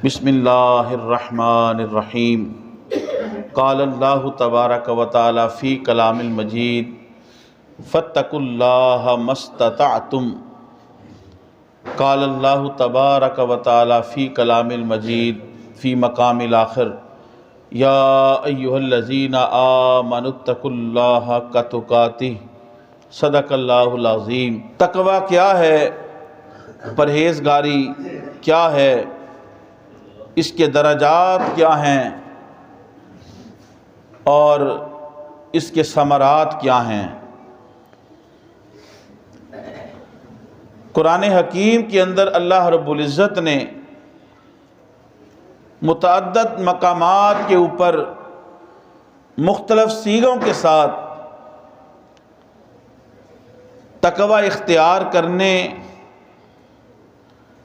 بسم اللہ الرحمن الرحیم۔ قال اللہ تبارک و تعالی فی کلام المجید فاتقوا اللہ ما استطعتم۔ قال اللہ تبارک و تعالی فی کلام المجید فی مقام الآخر یا ایہا الذین آمنوا اتقوا اللہ حق تقاتہ۔ صدق اللہ العظیم۔ تقوی کیا ہے؟ پرہیزگاری کیا ہے؟ اس کے درجات کیا ہیں اور اس کے ثمرات کیا ہیں؟ قرآن حکیم کے اندر اللہ رب العزت نے متعدد مقامات کے اوپر مختلف صیغوں کے ساتھ تقوی اختیار کرنے،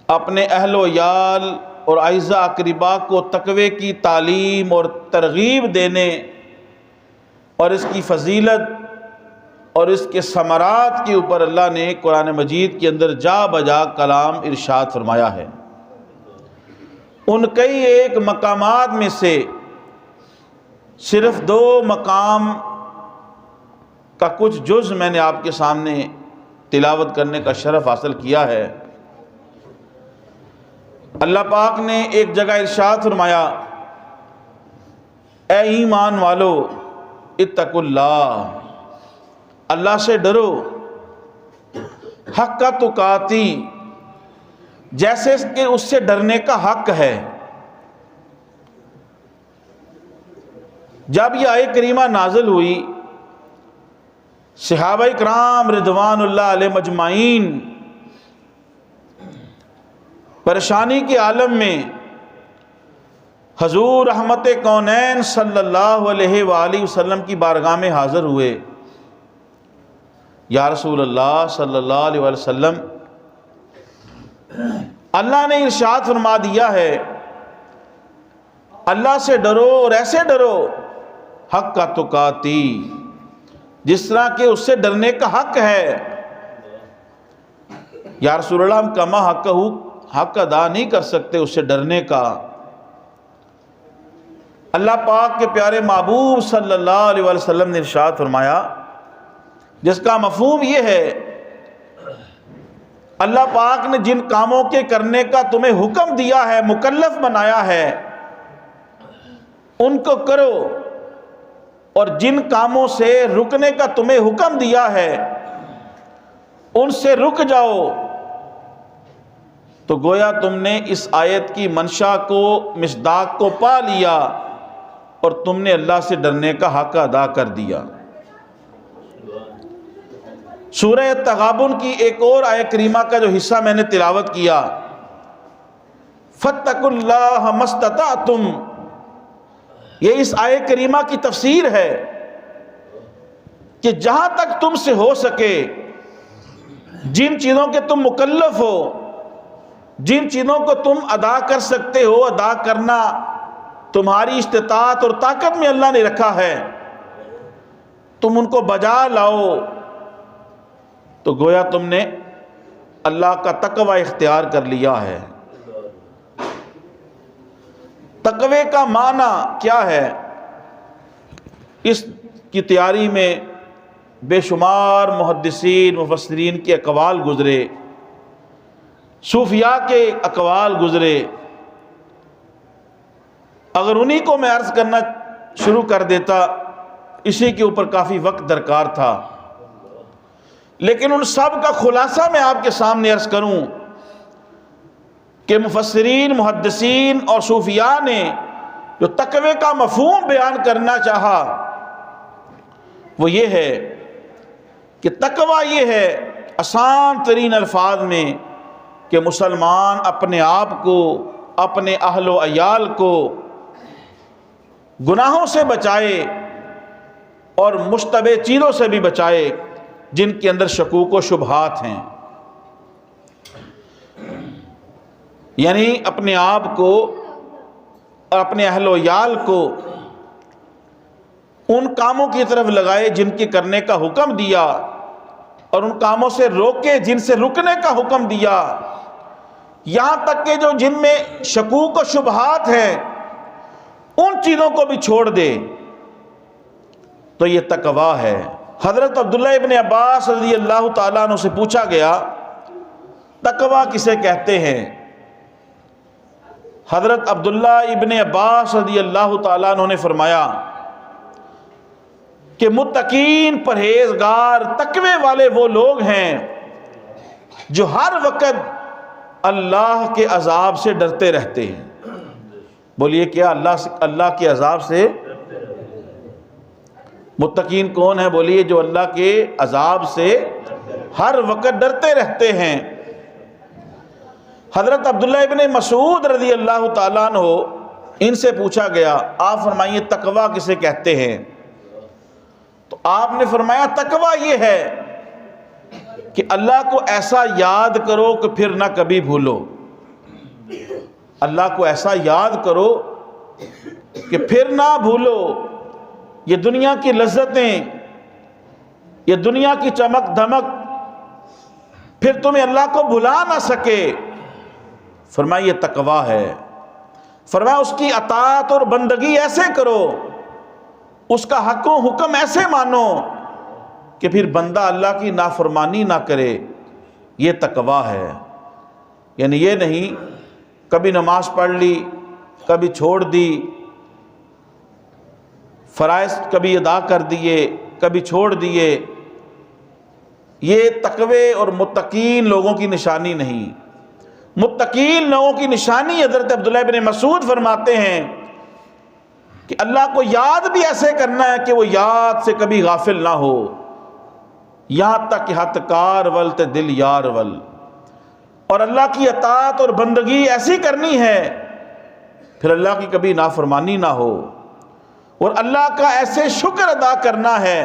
اپنے اہل و عیال اور اعزاء اقرباء کو تقوی کی تعلیم اور ترغیب دینے اور اس کی فضیلت اور اس کے ثمرات کے اوپر اللہ نے قرآن مجید کے اندر جا بجا کلام ارشاد فرمایا ہے۔ ان کئی ایک مقامات میں سے صرف 2 مقام کا کچھ جز میں نے آپ کے سامنے تلاوت کرنے کا شرف حاصل کیا ہے۔ اللہ پاک نے ایک جگہ ارشاد فرمایا، اے ایمان والو اتقوا اللہ، اللہ سے ڈرو، حق تقاتی، جیسے کہ اس سے ڈرنے کا حق ہے۔ جب یہ آیت کریمہ نازل ہوئی، صحابہ کرام رضوان اللہ علیہ مجمعین پریشانی کے عالم میں حضور رحمت کونین صلی اللہ علیہ وآلہ وسلم کی بارگاہ میں حاضر ہوئے۔ یا رسول اللہ صلی اللہ علیہ وآلہ وسلم، اللہ نے ارشاد فرما دیا ہے اللہ سے ڈرو اور ایسے ڈرو حق کا تقاتی، جس طرح کہ اس سے ڈرنے کا حق ہے۔ یا رسول اللہ، ہم کما حق ادا نہیں کر سکتے اس سے ڈرنے کا۔ اللہ پاک کے پیارے محبوب صلی اللہ علیہ وآلہ وسلم نے ارشاد فرمایا، جس کا مفہوم یہ ہے اللہ پاک نے جن کاموں کے کرنے کا تمہیں حکم دیا ہے، مکلف بنایا ہے، ان کو کرو، اور جن کاموں سے رکنے کا تمہیں حکم دیا ہے ان سے رک جاؤ۔ تو گویا تم نے اس آیت کی منشا کو، مصداق کو پا لیا اور تم نے اللہ سے ڈرنے کا حق ادا کر دیا۔ سورہ تغابن کی ایک اور آیت کریمہ کا جو حصہ میں نے تلاوت کیا، فاتقوا اللہ ما استطعتم، یہ اس آیت کریمہ کی تفسیر ہے کہ جہاں تک تم سے ہو سکے، جن چیزوں کے تم مکلف ہو، جن چیزوں کو تم ادا کر سکتے ہو، ادا کرنا تمہاری استطاعت اور طاقت میں اللہ نے رکھا ہے، تم ان کو بجا لاؤ۔ تو گویا تم نے اللہ کا تقوی اختیار کر لیا ہے۔ تقوی کا معنی کیا ہے؟ اس کی تیاری میں بے شمار محدثین مفسرین کے اقوال گزرے، صوفیاء کے اقوال گزرے۔ اگر انہی کو میں عرض کرنا شروع کر دیتا، اسی کے اوپر کافی وقت درکار تھا، لیکن ان سب کا خلاصہ میں آپ کے سامنے عرض کروں کہ مفسرین، محدثین اور صوفیاء نے جو تقوی کا مفہوم بیان کرنا چاہا وہ یہ ہے کہ تقوی یہ ہے، آسان ترین الفاظ میں، کہ مسلمان اپنے آپ کو، اپنے اہل و عیال کو گناہوں سے بچائے اور مشتبہ چیزوں سے بھی بچائے جن کے اندر شکوک و شبہات ہیں۔ یعنی اپنے آپ کو اور اپنے اہل و عیال کو ان کاموں کی طرف لگائے جن کے کرنے کا حکم دیا، اور ان کاموں سے روکے جن سے رکنے کا حکم دیا۔ یہاں تک کہ جو جن میں شکوک و شبہات ہیں ان چیزوں کو بھی چھوڑ دے، تو یہ تقویٰ ہے۔ حضرت عبداللہ ابن عباس رضی اللہ تعالیٰ عنہ سے پوچھا گیا تقویٰ کسے کہتے ہیں؟ حضرت عبداللہ ابن عباس رضی اللہ تعالیٰ عنہ نے فرمایا کہ متقین، پرہیزگار، تقوی والے وہ لوگ ہیں جو ہر وقت اللہ کے عذاب سے ڈرتے رہتے ہیں۔ بولیے کیا اللہ کے عذاب سے؟ متقین کون ہیں؟ بولیے جو اللہ کے عذاب سے ہر وقت ڈرتے رہتے ہیں۔ حضرت عبداللہ ابن مسعود رضی اللہ تعالیٰ عنہ ان سے پوچھا گیا، آپ فرمائیے تقویٰ کسے کہتے ہیں؟ تو آپ نے فرمایا تقویٰ یہ ہے کہ اللہ کو ایسا یاد کرو کہ پھر نہ کبھی بھولو۔ اللہ کو ایسا یاد کرو کہ پھر نہ بھولو۔ یہ دنیا کی لذتیں، یہ دنیا کی چمک دھمک پھر تمہیں اللہ کو بھلا نہ سکے۔ فرمایا یہ تقویٰ ہے۔ فرمایا اس کی اطاعت اور بندگی ایسے کرو، اس کا حق و حکم ایسے مانو کہ پھر بندہ اللہ کی نافرمانی نہ کرے۔ یہ تقویٰ ہے۔ یعنی یہ نہیں کبھی نماز پڑھ لی، کبھی چھوڑ دی، فرائض کبھی ادا کر دیے، کبھی چھوڑ دیے۔ یہ تقوی اور متقین لوگوں کی نشانی نہیں۔ متقین لوگوں کی نشانی حضرت عبداللہ ابن مسعود فرماتے ہیں کہ اللہ کو یاد بھی ایسے کرنا ہے کہ وہ یاد سے کبھی غافل نہ ہو، یہاں تک کہ ہتھ کار ول تے دل یار ول۔ اور اللہ کی اطاعت اور بندگی ایسی کرنی ہے پھر اللہ کی کبھی نافرمانی نہ ہو، اور اللہ کا ایسے شکر ادا کرنا ہے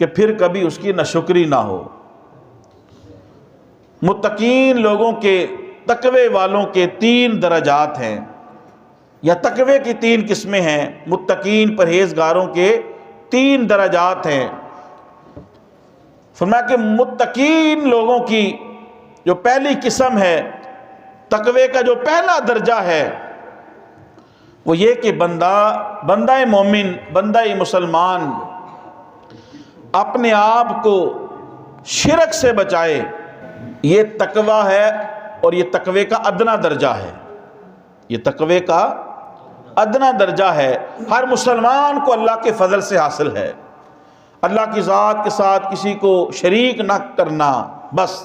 کہ پھر کبھی اس کی ناشکری نہ ہو۔ متقین لوگوں کے، تقوی والوں کے 3 درجات ہیں، یا تقوی کی 3 قسمیں ہیں۔ متقین پرہیزگاروں کے 3 درجات ہیں۔ فرمایا کہ متقین لوگوں کی جو پہلی قسم ہے، تقوی کا جو پہلا درجہ ہے وہ یہ کہ بندہ مومن، بندہ مسلمان اپنے آپ کو شرک سے بچائے۔ یہ تقوی ہے، اور یہ تقوی کا ادنا درجہ ہے۔ یہ تقوی کا ادنا درجہ ہے۔ ہر مسلمان کو اللہ کے فضل سے حاصل ہے، اللہ کی ذات کے ساتھ کسی کو شریک نہ کرنا بس۔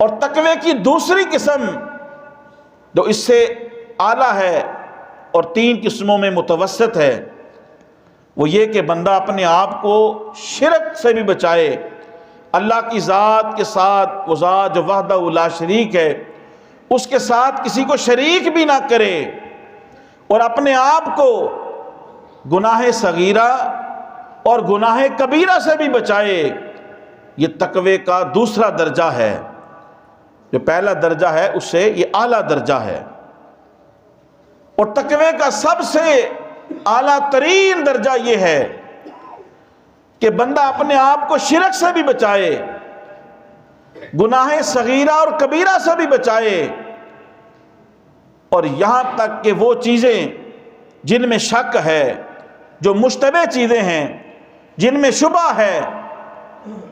اور تقوی کی دوسری قسم جو اس سے اعلیٰ ہے اور 3 قسموں میں متوسط ہے، وہ یہ کہ بندہ اپنے آپ کو شرک سے بھی بچائے، اللہ کی ذات کے ساتھ، وہ ذات جو وحدہ لا شریک ہے، اس کے ساتھ کسی کو شریک بھی نہ کرے، اور اپنے آپ کو گناہ صغیرہ اور گناہ کبیرہ سے بھی بچائے۔ یہ تقوی کا دوسرا درجہ ہے۔ جو پہلا درجہ ہے اس سے یہ اعلیٰ درجہ ہے، اور تقوی کا سب سے اعلیٰ ترین درجہ یہ ہے کہ بندہ اپنے آپ کو شرک سے بھی بچائے، گناہ صغیرہ اور کبیرہ سے بھی بچائے، اور یہاں تک کہ وہ چیزیں جن میں شک ہے، جو مشتبہ چیزیں ہیں، جن میں شبہ ہے،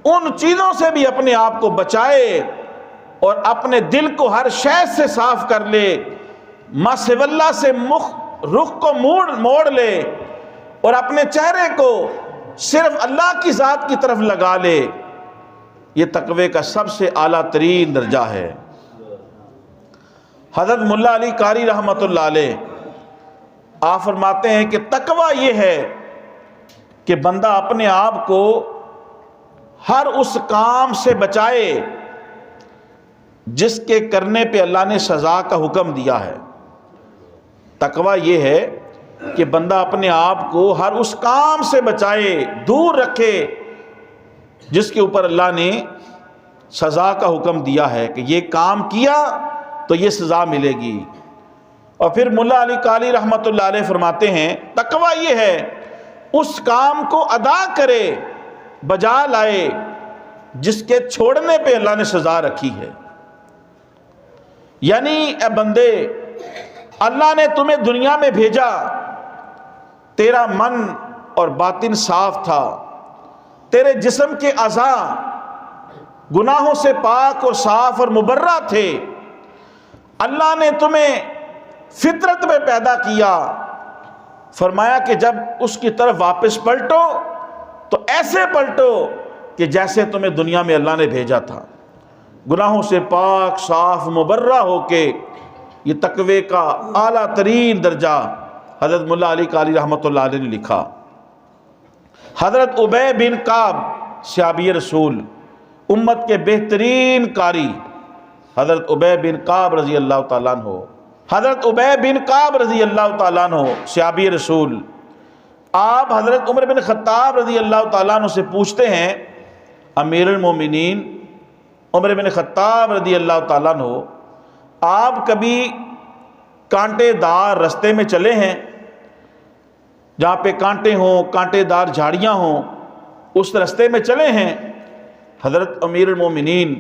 ان چیزوں سے بھی اپنے آپ کو بچائے، اور اپنے دل کو ہر شے سے صاف کر لے، ما سوی اللہ سے رخ کو موڑ لے، اور اپنے چہرے کو صرف اللہ کی ذات کی طرف لگا لے۔ یہ تقوی کا سب سے اعلیٰ ترین درجہ ہے۔ حضرت ملا علی قاری رحمۃ اللہ علیہ آپ فرماتے ہیں کہ تقوی یہ ہے کہ بندہ اپنے آپ کو ہر اس کام سے بچائے جس کے کرنے پہ اللہ نے سزا کا حکم دیا ہے۔ تقوی یہ ہے کہ بندہ اپنے آپ کو ہر اس کام سے بچائے، دور رکھے جس کے اوپر اللہ نے سزا کا حکم دیا ہے کہ یہ کام کیا تو یہ سزا ملے گی۔ اور پھر ملا علی قاری رحمۃ اللہ علیہ فرماتے ہیں تقوی یہ ہے اس کام کو ادا کرے، بجا لائے جس کے چھوڑنے پہ اللہ نے سزا رکھی ہے۔ یعنی اے بندے، اللہ نے تمہیں دنیا میں بھیجا، تیرا من اور باطن صاف تھا، تیرے جسم کے اعضاء گناہوں سے پاک اور صاف اور مبرہ تھے۔ اللہ نے تمہیں فطرت میں پیدا کیا، فرمایا کہ جب اس کی طرف واپس پلٹو تو ایسے پلٹو کہ جیسے تمہیں دنیا میں اللہ نے بھیجا تھا، گناہوں سے پاک صاف مبرہ ہو کے۔ یہ تقوی کا اعلیٰ ترین درجہ حضرت ملا علی قاری رحمۃ اللہ علیہ نے لکھا۔ حضرت ابی بن کعب صحابی رسول، امت کے بہترین قاری، حضرت ابی بن کعب رضی اللہ تعالیٰ عنہ، حضرت ابی بن کعب رضی اللہ تعالیٰ عنہ صحابی رسول، آپ حضرت عمر بن خطاب رضی اللہ تعالیٰ عنہ سے پوچھتے ہیں، امیر المومنین عمر بن خطاب رضی اللہ تعالیٰ عنہ، آپ کبھی کانٹے دار رستے میں چلے ہیں جہاں پہ کانٹے ہوں، کانٹے دار جھاڑیاں ہوں، اس رستے میں چلے ہیں؟ حضرت امیر المومنین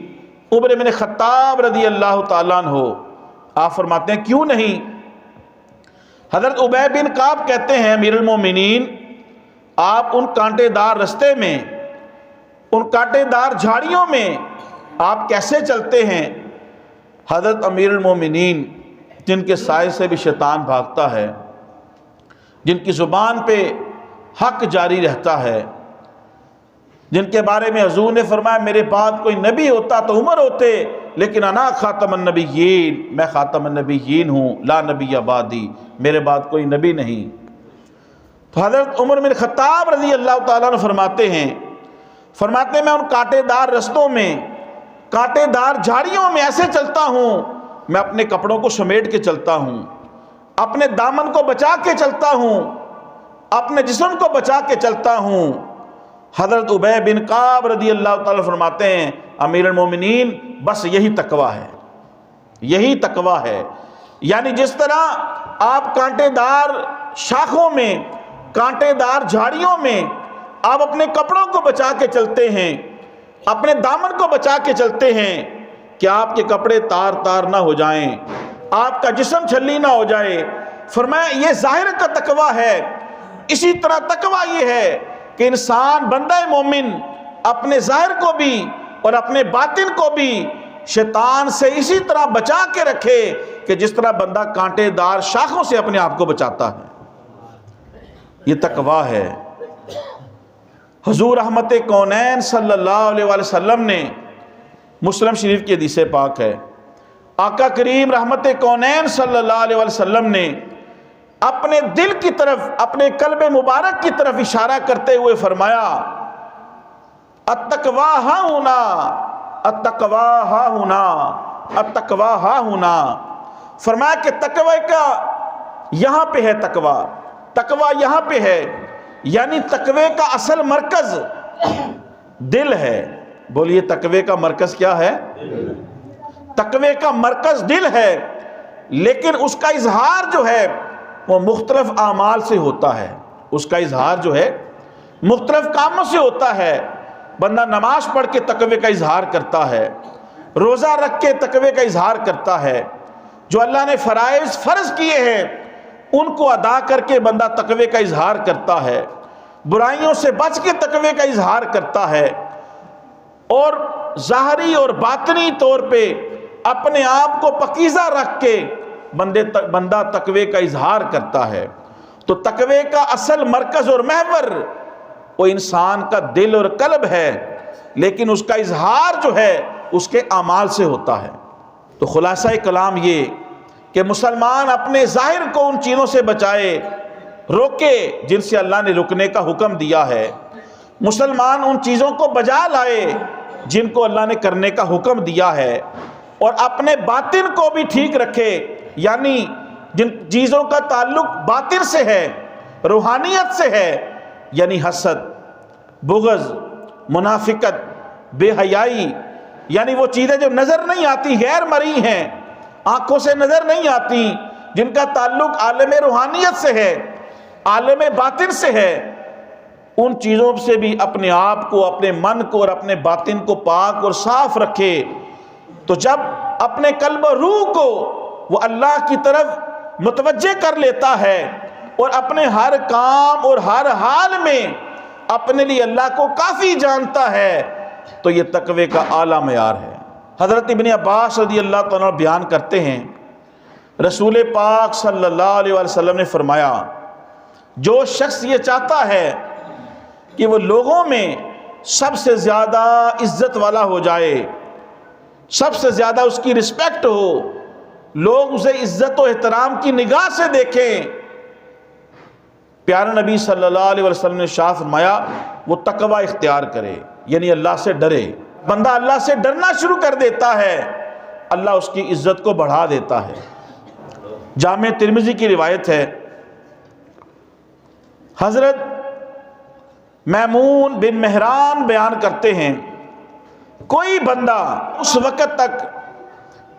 عمر بن خطاب رضی اللہ تعالیٰ عنہ آپ فرماتے ہیں کیوں نہیں؟ حضرت ابی بن کعب کہتے ہیں امیر المومنین آپ ان کانٹے دار رستے میں، ان کانٹے دار جھاڑیوں میں آپ کیسے چلتے ہیں؟ حضرت امیر المومنین جن کے سائے سے بھی شیطان بھاگتا ہے، جن کی زبان پہ حق جاری رہتا ہے، جن کے بارے میں حضور نے فرمایا میرے بعد کوئی نبی ہوتا تو عمر ہوتے، لیکن انا خاتم النبیین، میں خاتم النبیین ہوں، لا نبی بعدی، میرے بعد کوئی نبی نہیں۔ تو حضرت عمر بن خطاب رضی اللہ تعالیٰ عنہ فرماتے ہیں میں ان کانٹے دار رستوں میں، کانٹے دار جھاڑیوں میں ایسے چلتا ہوں، میں اپنے کپڑوں کو سمیٹ کے چلتا ہوں، اپنے دامن کو بچا کے چلتا ہوں، اپنے جسم کو بچا کے چلتا ہوں۔ حضرت ابی بن کعب رضی اللہ تعالیٰ فرماتے ہیں امیر المومنین بس یہی تقویٰ ہے، یہی تقویٰ ہے۔ یعنی جس طرح آپ کانٹے دار شاخوں میں، کانٹے دار جھاڑیوں میں آپ اپنے کپڑوں کو بچا کے چلتے ہیں، اپنے دامن کو بچا کے چلتے ہیں کہ آپ کے کپڑے تار تار نہ ہو جائیں، آپ کا جسم چھلی نہ ہو جائے، فرمایا یہ ظاہر کا تقویٰ ہے۔ اسی طرح تقویٰ یہ ہے کہ انسان بندہ مومن اپنے ظاہر کو بھی اور اپنے باطن کو بھی شیطان سے اسی طرح بچا کے رکھے کہ جس طرح بندہ کانٹے دار شاخوں سے اپنے آپ کو بچاتا ہے۔ یہ تقویٰ ہے۔ حضور رحمت کونین صلی اللہ علیہ وآلہ وسلم نے، مسلم شریف کی حدیث پاک ہے، آقا کریم رحمت کونین صلی اللہ علیہ وآلہ وسلم نے اپنے دل کی طرف، اپنے قلب مبارک کی طرف اشارہ کرتے ہوئے فرمایا التقویٰ ہاں ہونا، التقویٰ ہاں ہونا، التقویٰ ہاں ہونا۔ فرمایا کہ تقوی کا یہاں پہ ہے، تقویٰ یہاں پہ ہے، یعنی تقوی کا اصل مرکز دل ہے۔ بولیے تقوی کا مرکز کیا ہے؟ تقوی کا مرکز دل ہے، لیکن اس کا اظہار جو ہے وہ مختلف اعمال سے ہوتا ہے، اس کا اظہار جو ہے مختلف کاموں سے ہوتا ہے۔ بندہ نماز پڑھ کے تقوی کا اظہار کرتا ہے، روزہ رکھ کے تقوی کا اظہار کرتا ہے، جو اللہ نے فرائض فرض کیے ہیں ان کو ادا کر کے بندہ تقوی کا اظہار کرتا ہے، برائیوں سے بچ کے تقوی کا اظہار کرتا ہے، اور ظاہری اور باطنی طور پہ اپنے آپ کو پاکیزہ رکھ کے بندہ تقوی کا اظہار کرتا ہے۔ تو تقوی کا اصل مرکز اور محور وہ انسان کا دل اور قلب ہے، لیکن اس کا اظہار جو ہے اس کے اعمال سے ہوتا ہے۔ تو خلاصہ کلام یہ کہ مسلمان اپنے ظاہر کو ان چیزوں سے بچائے، روکے جن سے اللہ نے رکنے کا حکم دیا ہے، مسلمان ان چیزوں کو بجا لائے جن کو اللہ نے کرنے کا حکم دیا ہے، اور اپنے باطن کو بھی ٹھیک رکھے، یعنی جن چیزوں کا تعلق باطن سے ہے، روحانیت سے ہے، یعنی حسد، بغض، منافقت، بے حیائی، یعنی وہ چیزیں جو نظر نہیں آتی، غیر مرئی ہیں، آنکھوں سے نظر نہیں آتی، جن کا تعلق عالم روحانیت سے ہے، عالم باطن سے ہے، ان چیزوں سے بھی اپنے آپ کو، اپنے من کو اور اپنے باطن کو پاک اور صاف رکھے۔ تو جب اپنے قلب و روح کو وہ اللہ کی طرف متوجہ کر لیتا ہے اور اپنے ہر کام اور ہر حال میں اپنے لیے اللہ کو کافی جانتا ہے، تو یہ تقوی کا اعلیٰ معیار ہے۔ حضرت ابن عباس رضی اللہ تعالیٰ بیان کرتے ہیں، رسول پاک صلی اللہ علیہ وسلم نے فرمایا، جو شخص یہ چاہتا ہے کہ وہ لوگوں میں سب سے زیادہ عزت والا ہو جائے، سب سے زیادہ اس کی رسپیکٹ ہو، لوگ اسے عزت و احترام کی نگاہ سے دیکھیں، پیارے نبی صلی اللہ علیہ وسلم نے شاہ فرمایا وہ تقوی اختیار کرے، یعنی اللہ سے ڈرے۔ بندہ اللہ سے ڈرنا شروع کر دیتا ہے، اللہ اس کی عزت کو بڑھا دیتا ہے۔ جامع ترمذی کی روایت ہے، حضرت میمون بن مہران بیان کرتے ہیں، کوئی بندہ اس وقت تک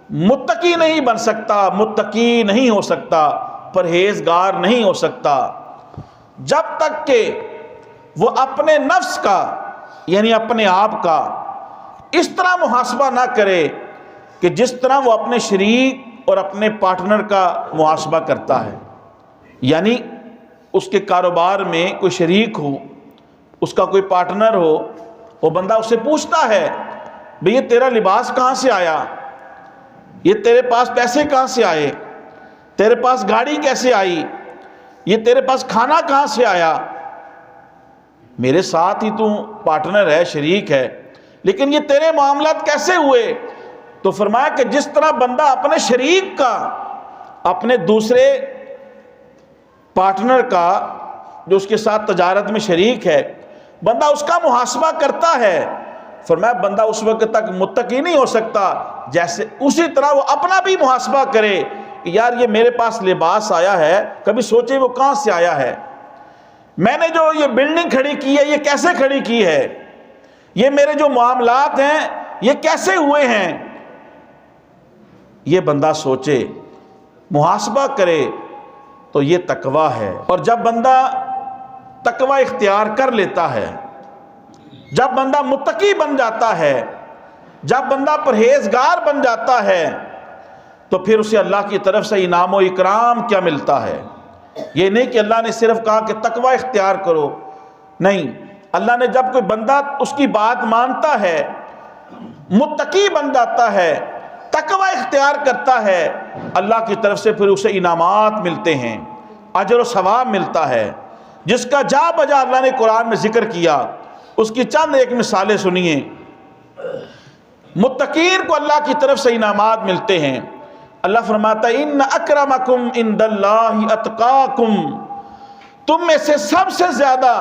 متقی نہیں بن سکتا، متقی نہیں ہو سکتا، پرہیزگار نہیں ہو سکتا، جب تک کہ وہ اپنے نفس کا یعنی اپنے آپ کا اس طرح محاسبہ نہ کرے کہ جس طرح وہ اپنے شریک اور اپنے پارٹنر کا محاسبہ کرتا ہے۔ یعنی اس کے کاروبار میں کوئی شریک ہو، اس کا کوئی پارٹنر ہو، وہ بندہ اسے پوچھتا ہے بھئی یہ تیرا لباس کہاں سے آیا، یہ تیرے پاس پیسے کہاں سے آئے، تیرے پاس گاڑی کیسے آئی، یہ تیرے پاس کھانا کہاں سے آیا، میرے ساتھ ہی تو پارٹنر ہے، شریک ہے، لیکن یہ تیرے معاملات کیسے ہوئے؟ تو فرمایا کہ جس طرح بندہ اپنے شریک کا، اپنے دوسرے پارٹنر کا جو اس کے ساتھ تجارت میں شریک ہے، بندہ اس کا محاسبہ کرتا ہے، فرمایا بندہ اس وقت تک متقی نہیں ہو سکتا جیسے اسی طرح وہ اپنا بھی محاسبہ کرے کہ یار یہ میرے پاس لباس آیا ہے، کبھی سوچے وہ کہاں سے آیا ہے، میں نے جو یہ بلڈنگ کھڑی کی ہے یہ کیسے کھڑی کی ہے، یہ میرے جو معاملات ہیں یہ کیسے ہوئے ہیں، یہ بندہ سوچے، محاسبہ کرے، تو یہ تقوی ہے۔ اور جب بندہ تقوی اختیار کر لیتا ہے، جب بندہ متقی بن جاتا ہے، جب بندہ پرہیزگار بن جاتا ہے، تو پھر اسے اللہ کی طرف سے انعام و اکرام کیا ملتا ہے۔ یہ نہیں کہ اللہ نے صرف کہا کہ تقوی اختیار کرو، نہیں، اللہ نے جب کوئی بندہ اس کی بات مانتا ہے، متقی بن جاتا ہے، تقوی اختیار کرتا ہے، اللہ کی طرف سے پھر اسے انعامات ملتے ہیں، اجر و ثواب ملتا ہے، جس کا جا بجا اللہ نے قرآن میں ذکر کیا۔ اس کی چند ایک مثالیں سنیے۔ متقین کو اللہ کی طرف سے انعامات ملتے ہیں۔ اللہ فرماتا ہے ان اکرمکم عند اللہ اتقاکم، تم میں سے سب سے زیادہ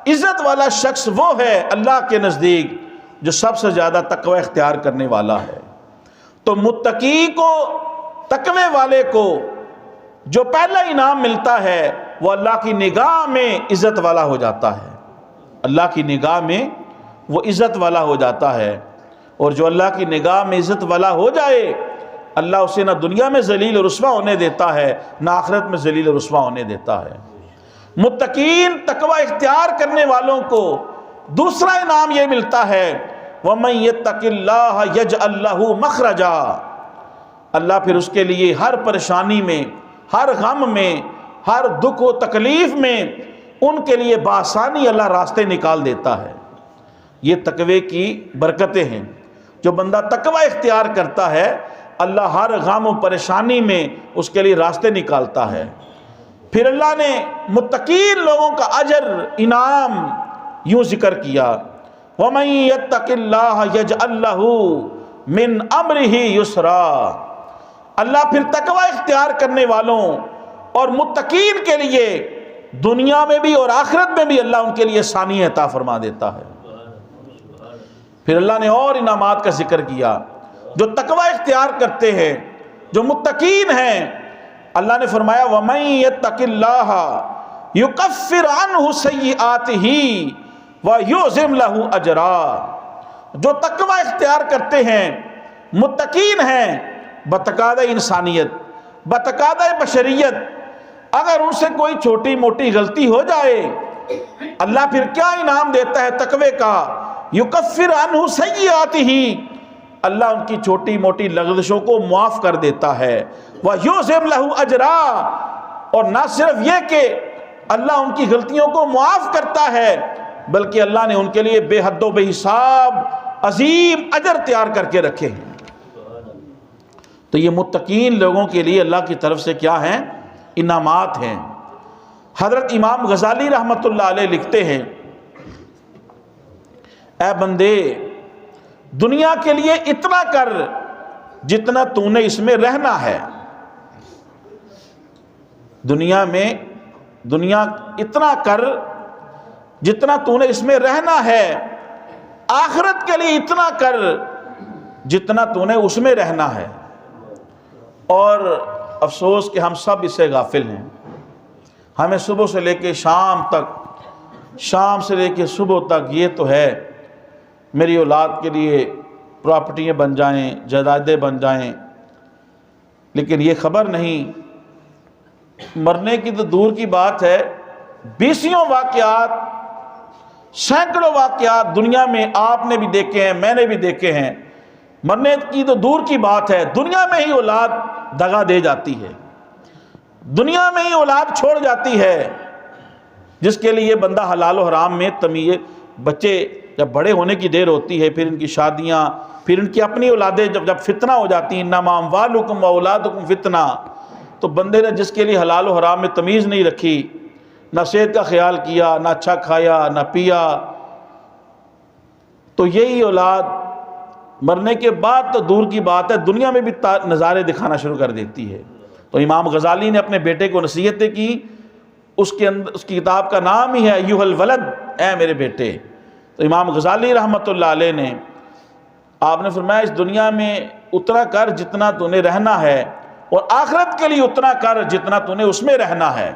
عزت والا شخص وہ ہے اللہ کے نزدیک جو سب سے زیادہ تقوی اختیار کرنے والا ہے۔ تو متقی کو، تقوی والے کو جو پہلا انعام ملتا ہے وہ اللہ کی نگاہ میں عزت والا ہو جاتا ہے، اللہ کی نگاہ میں وہ عزت والا ہو جاتا ہے۔ اور جو اللہ کی نگاہ میں عزت والا ہو جائے، اللہ اسے نہ دنیا میں ذلیل و رسوا ہونے دیتا ہے، نہ آخرت میں ذلیل و رسوا ہونے دیتا ہے۔ متقین تقوی اختیار کرنے والوں کو دوسرا انعام یہ ملتا ہے وَمَن يَتَّقِ اللَّهَ يَجْعَل لَّهُ مَخْرَجًا، اللہ پھر اس کے لیے ہر پریشانی میں، ہر غم میں، ہر دکھ و تکلیف میں ان کے لیے بآسانی اللہ راستے نکال دیتا ہے۔ یہ تقوی کی برکتیں ہیں۔ جو بندہ تقوی اختیار کرتا ہے، اللہ ہر غم و پریشانی میں اس کے لیے راستے نکالتا ہے۔ پھر اللہ نے متقین لوگوں کا اجر، انعام یوں ذکر کیا وَمَن يَتَّقِ اللَّهَ يَجْعَل لَّهُ مِنْ أَمْرِهِ يُسْرًا، اللہ پھر تقوی اختیار کرنے والوں اور متقین کے لیے دنیا میں بھی اور آخرت میں بھی اللہ ان کے لیے آسانی عطا فرما دیتا ہے۔ پھر اللہ نے اور انعامات کا ذکر کیا۔ جو تقوی اختیار کرتے ہیں، جو متقین ہیں، اللہ نے فرمایا وَمَن يَتَّقِ اللَّهَ يُكَفِّرْ عَنْهُ سَيِّئَاتِهِ وَيُعْظِمْ لَهُ أَجْرًا، جو تقوی اختیار کرتے ہیں، متقین ہیں، بتقاضۂ انسانیت، بتقاضۂ بشریت، اگر ان سے کوئی چھوٹی موٹی غلطی ہو جائے، اللہ پھر کیا انعام دیتا ہے تقوی کا، یکفر عنہ سیئاتہ، اللہ ان کی چھوٹی موٹی لغزشوں کو معاف کر دیتا ہے۔ وَيُعْظِمْ لَهُ أَجْرًا، اور نہ صرف یہ کہ اللہ ان کی غلطیوں کو معاف کرتا ہے، بلکہ اللہ نے ان کے لیے بے حد و بے حساب عظیم اجر تیار کر کے رکھے ہیں۔ تو یہ متقین لوگوں کے لیے اللہ کی طرف سے کیا ہیں؟ انعامات ہیں۔ حضرت امام غزالی رحمۃ اللہ علیہ لکھتے ہیں، اے بندے، دنیا کے لیے اتنا کر جتنا تو نے اس میں رہنا ہے۔ دنیا اتنا کر جتنا تو نے اس میں رہنا ہے، آخرت کے لیے اتنا کر جتنا تو نے اس میں رہنا ہے۔ اور افسوس کہ ہم سب اس سے غافل ہیں۔ ہمیں صبح سے لے کے شام تک، شام سے لے کے صبح تک یہ تو ہے میری اولاد کے لیے پراپرٹیاں بن جائیں، جائیدادیں بن جائیں، لیکن یہ خبر نہیں مرنے کی تو دور کی بات ہے، بیسیوں واقعات، سینکڑوں واقعات دنیا میں آپ نے بھی دیکھے ہیں، میں نے بھی دیکھے ہیں۔ مرنے کی تو دور کی بات ہے، دنیا میں ہی اولاد دغا دے جاتی ہے، دنیا میں ہی اولاد چھوڑ جاتی ہے، جس کے لیے بندہ حلال و حرام میں تمیز، بچے جب بڑے ہونے کی دیر ہوتی ہے، پھر ان کی شادیاں، پھر ان کی اپنی اولادیں جب فتنہ ہو جاتی ہیں، انما اموالکم واولادکم فتنہ، تو بندے نے جس کے لیے حلال و حرام میں تمیز نہیں رکھی، نہ صحت کا خیال کیا، نہ اچھا کھایا نہ پیا، تو یہی اولاد مرنے کے بعد تو دور کی بات ہے، دنیا میں بھی نظارے دکھانا شروع کر دیتی ہے۔ تو امام غزالی نے اپنے بیٹے کو نصیحتیں کی، اس کی کتاب کا نام ہی ہے ایھا الولد، اے میرے بیٹے۔ تو امام غزالی رحمۃ اللہ علیہ نے، آپ نے فرمایا اس دنیا میں اتنا کر جتنا تو نے رہنا ہے، اور آخرت کے لیے اتنا کر جتنا تو نے اس میں رہنا ہے۔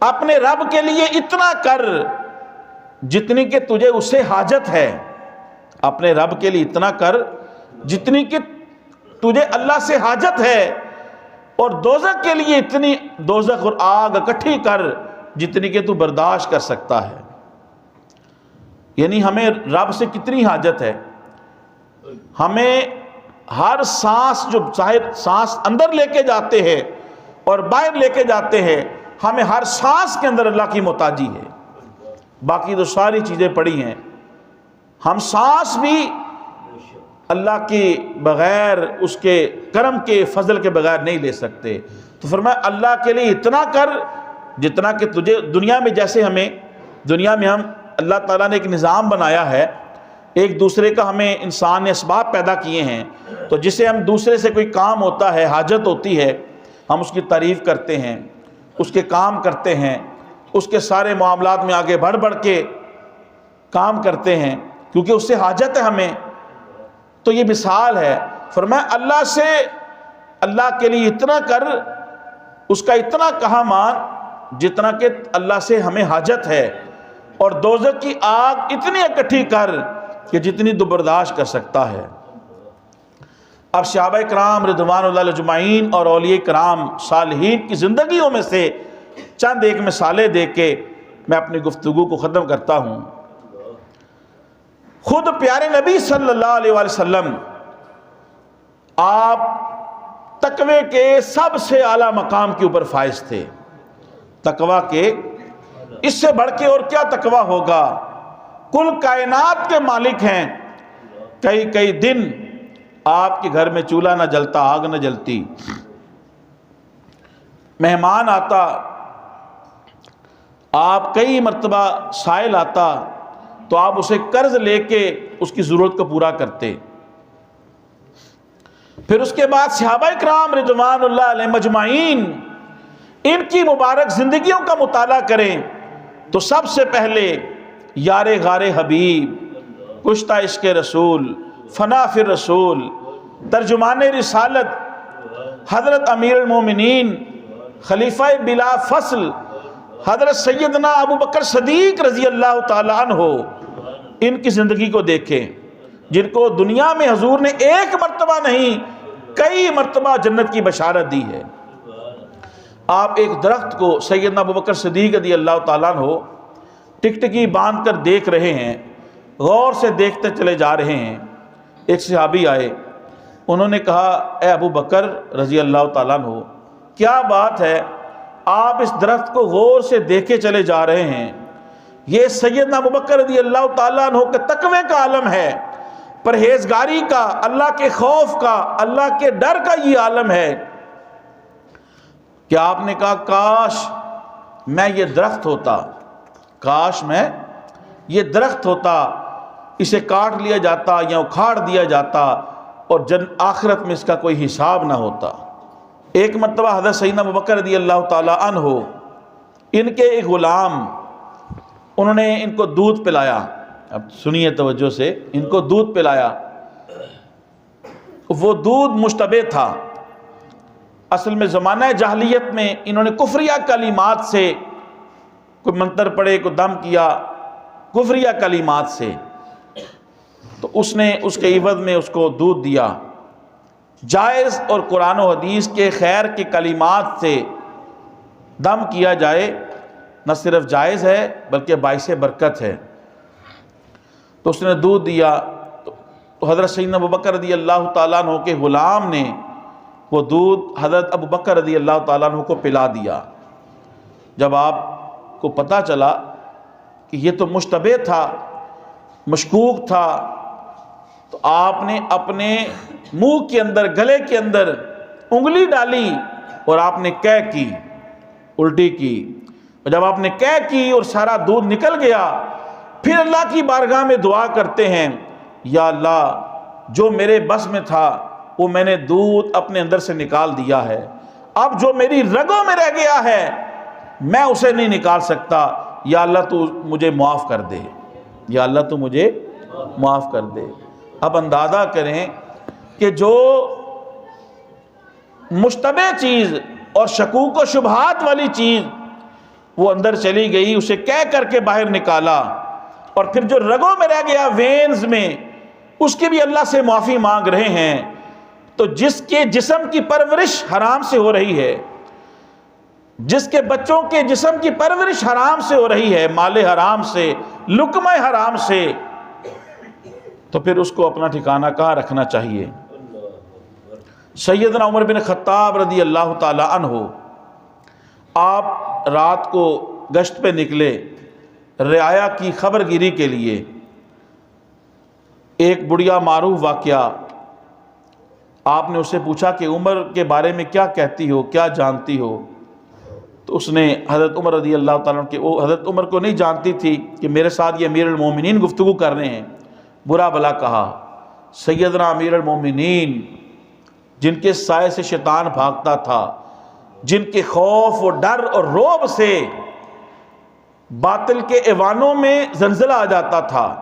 اپنے رب کے لیے اتنا کر جتنی کہ تجھے اس سے حاجت ہے، اپنے رب کے لیے اتنا کر جتنی کہ تجھے اللہ سے حاجت ہے، اور دوزخ کے لیے اتنی دوزخ اور آگ اکٹھی کر جتنی کہ تو برداشت کر سکتا ہے۔ یعنی ہمیں رب سے کتنی حاجت ہے، ہمیں ہر سانس، جو سانس اندر لے کے جاتے ہیں اور باہر لے کے جاتے ہیں، ہمیں ہر سانس کے اندر اللہ کی محتاجی ہے، باقی تو ساری چیزیں پڑی ہیں، ہم سانس بھی اللہ کے بغیر، اس کے کرم کے فضل کے بغیر نہیں لے سکتے۔ تو فرمایا اللہ کے لیے اتنا کر جتنا کہ تجھے دنیا میں، جیسے دنیا میں ہم اللہ تعالیٰ نے ایک نظام بنایا ہے، ایک دوسرے کا ہمیں انسان نے اسباب پیدا کیے ہیں، تو جسے ہم دوسرے سے کوئی کام ہوتا ہے، حاجت ہوتی ہے، ہم اس کی تعریف کرتے ہیں، اس کے کام کرتے ہیں، اس کے سارے معاملات میں آگے بڑھ کے کام کرتے ہیں، کیونکہ اس سے حاجت ہے ہمیں۔ تو یہ مثال ہے، فرمایا اللہ کے لیے اتنا کر، اس کا اتنا کہا مان جتنا کہ اللہ سے ہمیں حاجت ہے، اور دوزخ کی آگ اتنی اکٹھی کر کہ جتنی تو برداشت کر سکتا ہے۔ اب صحابہ کرام رضوان اللہ اجمعین اور اولیاء کرام صالحین کی زندگیوں میں سے چند ایک مثالیں دے کے میں اپنی گفتگو کو ختم کرتا ہوں۔ خود پیارے نبی صلی اللہ علیہ وآلہ وسلم، آپ تقوی کے سب سے اعلیٰ مقام کے اوپر فائز تھے، تقوی کے اس سے بڑھ کے اور کیا تقوی ہوگا، کل کائنات کے مالک ہیں، کئی دن آپ کے گھر میں چولہا نہ جلتا، آگ نہ جلتی، مہمان آتا، آپ کئی مرتبہ سائل آتا تو آپ اسے قرض لے کے اس کی ضرورت کو پورا کرتے۔ پھر اس کے بعد صحابہ کرام رضوان اللہ علیہ مجمعین، ان کی مبارک زندگیوں کا مطالعہ کریں تو سب سے پہلے یار غار حبیب، کشتہ عشق رسول، فنا فی الرسول، ترجمان رسالت، حضرت امیر المومنین، خلیفہ بلا فصل، حضرت سیدنا ابو بکر صدیق رضی اللہ تعالیٰ عنہ، ان کی زندگی کو دیکھیں، جن کو دنیا میں حضور نے ایک مرتبہ نہیں کئی مرتبہ جنت کی بشارت دی ہے۔ آپ ایک درخت کو سیدنا ابو بکر صدیق رضی اللہ تعالیٰ عنہ ٹکٹکی باندھ کر دیکھ رہے ہیں، غور سے دیکھتے چلے جا رہے ہیں، ایک صحابی آئے، انہوں نے کہا اے ابو بکر رضی اللہ تعالیٰ عنہ، کیا بات ہے آپ اس درخت کو غور سے دیکھے چلے جا رہے ہیں؟ یہ سیدنا ابو بکر رضی اللہ تعالیٰ عنہ کے تقوی کا عالم ہے، پرہیزگاری کا، اللہ کے خوف کا، اللہ کے ڈر کا یہ عالم ہے کہ آپ نے کہا کاش میں یہ درخت ہوتا، کاش میں یہ درخت ہوتا، اسے کاٹ لیا جاتا یا اکھاڑ دیا جاتا اور آخرت میں اس کا کوئی حساب نہ ہوتا۔ ایک مرتبہ حضرت سیدنا ابو بکر رضی اللہ تعالیٰ عنہ، ان کے ایک غلام، انہوں نے ان کو دودھ پلایا، اب سنیے توجہ سے، ان کو دودھ پلایا، وہ دودھ مشتبہ تھا۔ اصل میں زمانہ جاہلیت میں انہوں نے کفریہ کلمات سے کوئی منتر پڑھے، کوئی دم کیا کفریہ کلمات سے، تو اس نے اس کے عوض میں اس کو دودھ دیا۔ جائز اور قرآن و حدیث کے خیر کے کلمات سے دم کیا جائے نہ صرف جائز ہے بلکہ باعث برکت ہے۔ تو اس نے دودھ دیا، تو حضرت سیدنا ابو بکر رضی اللہ تعالیٰ عنہ کے غلام نے وہ دودھ حضرت ابو بکر رضی اللہ تعالیٰ عنہ کو پلا دیا۔ جب آپ کو پتہ چلا کہ یہ تو مشتبہ تھا، مشکوک تھا، تو آپ نے اپنے منہ کے اندر، گلے کے اندر انگلی ڈالی اور آپ نے قے کی، الٹی کی، اور جب آپ نے قے کی اور سارا دودھ نکل گیا، پھر اللہ کی بارگاہ میں دعا کرتے ہیں، یا اللہ جو میرے بس میں تھا وہ میں نے دودھ اپنے اندر سے نکال دیا ہے، اب جو میری رگوں میں رہ گیا ہے میں اسے نہیں نکال سکتا، یا اللہ تو مجھے معاف کر دے، یا اللہ تو مجھے معاف کر دے۔ اب اندازہ کریں کہ جو مشتبہ چیز اور شکوک و شبہات والی چیز وہ اندر چلی گئی، اسے کہہ کر کے باہر نکالا، اور پھر جو رگوں میں رہ گیا، وینز میں، اس کی بھی اللہ سے معافی مانگ رہے ہیں۔ تو جس کے جسم کی پرورش حرام سے ہو رہی ہے، جس کے بچوں کے جسم کی پرورش حرام سے ہو رہی ہے، مال حرام سے، لقمہ حرام سے، تو پھر اس کو اپنا ٹھکانہ کہاں رکھنا چاہیے؟ سیدنا عمر بن خطاب رضی اللہ تعالی عنہ، آپ رات کو گشت پہ نکلے رعایا کی خبر گیری کے لیے۔ ایک بڑھیا معروف واقعہ، آپ نے اس سے پوچھا کہ عمر کے بارے میں کیا کہتی ہو، کیا جانتی ہو؟ تو اس نے حضرت عمر رضی اللہ تعالیٰ عنہ، وہ حضرت عمر کو نہیں جانتی تھی کہ میرے ساتھ یہ امیر المومنین گفتگو کر رہے ہیں، برا بھلا کہا۔ سیدنا امیر المومنین، جن کے سائے سے شیطان بھاگتا تھا، جن کے خوف و ڈر اور رعب سے باطل کے ایوانوں میں زلزلہ آ جاتا تھا،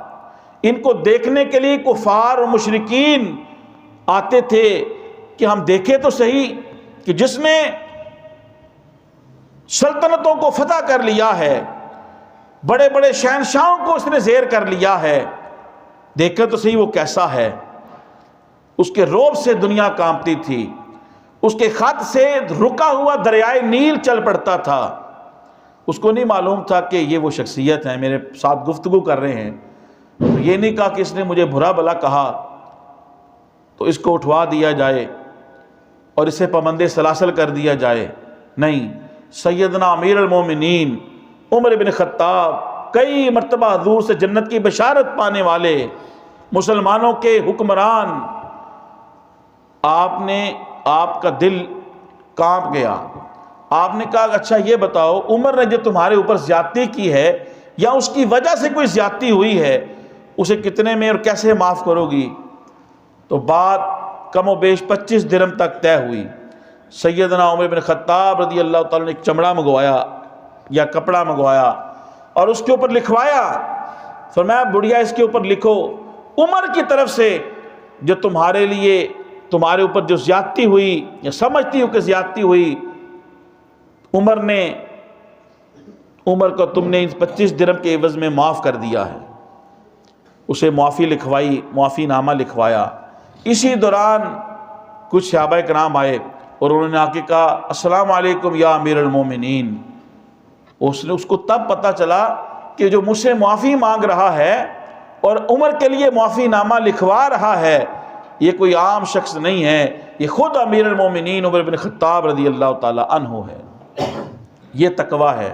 ان کو دیکھنے کے لیے کفار و مشرکین آتے تھے کہ ہم دیکھیں تو صحیح کہ جس نے سلطنتوں کو فتح کر لیا ہے، بڑے بڑے شہنشاہوں کو اس نے زیر کر لیا ہے، دیکھیں تو صحیح وہ کیسا ہے۔ اس کے رعب سے دنیا کانپتی تھی، اس کے خط سے رکا ہوا دریائے نیل چل پڑتا تھا۔ اس کو نہیں معلوم تھا کہ یہ وہ شخصیت ہیں، میرے ساتھ گفتگو کر رہے ہیں۔ تو یہ نہیں کہا کہ اس نے مجھے برا بھلا کہا تو اس کو اٹھوا دیا جائے اور اسے پابند سلاسل کر دیا جائے، نہیں۔ سیدنا امیر المومنین عمر بن خطاب، کئی مرتبہ حضور سے جنت کی بشارت پانے والے مسلمانوں کے حکمران، آپ کا دل کانپ گیا۔ آپ نے کہا اچھا یہ بتاؤ، عمر نے جو تمہارے اوپر زیادتی کی ہے یا اس کی وجہ سے کوئی زیادتی ہوئی ہے، اسے کتنے میں اور کیسے معاف کرو گی؟ تو بات کم و بیش 25 درہم تک طے ہوئی۔ سیدنا عمر بن خطاب رضی اللہ تعالیٰ نے ایک چمڑا منگوایا یا کپڑا منگوایا اور اس کے اوپر لکھوایا، فرمایا بڑھیا اس کے اوپر لکھو عمر کی طرف سے جو تمہارے اوپر جو زیادتی ہوئی یا سمجھتی ہو کہ زیادتی ہوئی، عمر کو تم نے 25 درہم کے عوض میں معاف کر دیا ہے۔ اسے معافی لکھوائی، معافی نامہ لکھوایا۔ اسی دوران کچھ صحابہ کرام آئے اور انہوں نے آ کے کہا السلام علیکم یا امیر المومنین۔ اس کو تب پتہ چلا کہ جو مجھ سے معافی مانگ رہا ہے اور عمر کے لیے معافی نامہ لکھوا رہا ہے، یہ کوئی عام شخص نہیں ہے، یہ خود امیر المومنین عمر بن خطاب رضی اللہ تعالی عنہ ہے۔ یہ تقویٰ ہے۔